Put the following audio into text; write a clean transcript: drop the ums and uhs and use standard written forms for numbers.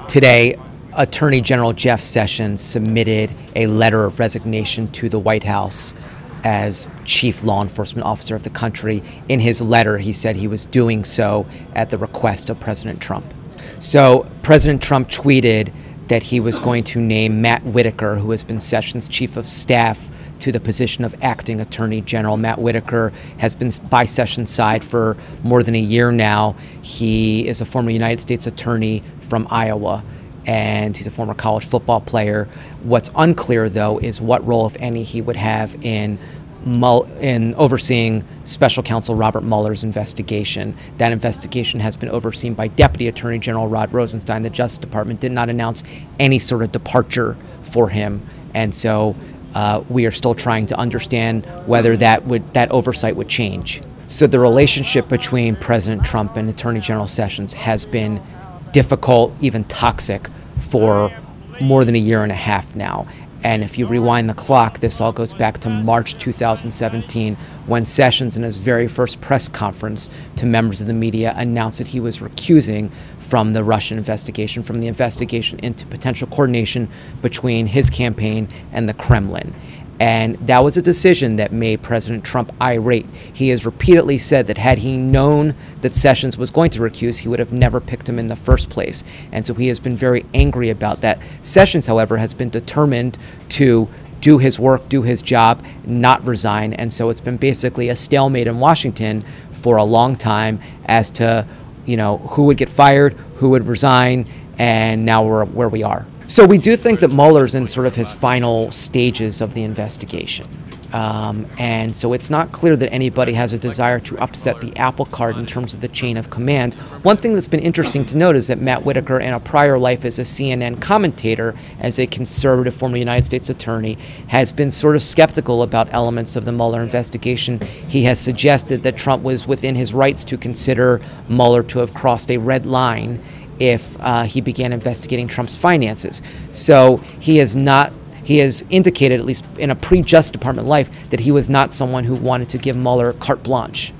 Today, Attorney General Jeff Sessions submitted a letter of resignation to the White House as chief law enforcement officer of the country. In his letter, he said he was doing so at the request of President Trump. So President Trump tweeted that he was going to name Matt Whitaker, who has been Sessions' chief of staff, to the position of acting attorney general. Matt Whitaker has been by Sessions' side for more than a year now. He is a former United States attorney from Iowa, and he's a former college football player. What's unclear, though, is what role, if any, he would have in overseeing Special Counsel Robert Mueller's investigation. That investigation has been overseen by Deputy Attorney General Rod Rosenstein. The Justice Department did not announce any sort of departure for him, and so we are still trying to understand whether that oversight would change. So the relationship between President Trump and Attorney General Sessions has been difficult, even toxic, for more than a year and a half now. And if you rewind the clock, this all goes back to March 2017, when Sessions, in his very first press conference to members of the media, announced that he was recusing from the Russian investigation, from the investigation into potential coordination between his campaign and the Kremlin. And that was a decision that made President Trump irate. He has repeatedly said that had he known that Sessions was going to recuse, he would have never picked him in the first place. And so he has been very angry about that. Sessions, however, has been determined to do his work, do his job, not resign. And so it's been basically a stalemate in Washington for a long time as to, who would get fired, who would resign, and now we're where we are. So we do think that Mueller's in sort of his final stages of the investigation. And so it's not clear that anybody has a desire to upset the apple cart in terms of the chain of command. One thing that's been interesting to note is that Matt Whitaker, in a prior life as a CNN commentator, as a conservative former United States attorney, has been sort of skeptical about elements of the Mueller investigation. He has suggested that Trump was within his rights to consider Mueller to have crossed a red line if he began investigating Trump's finances. So he has indicated, at least in a pre-Justice Department life, that he was not someone who wanted to give Mueller carte blanche.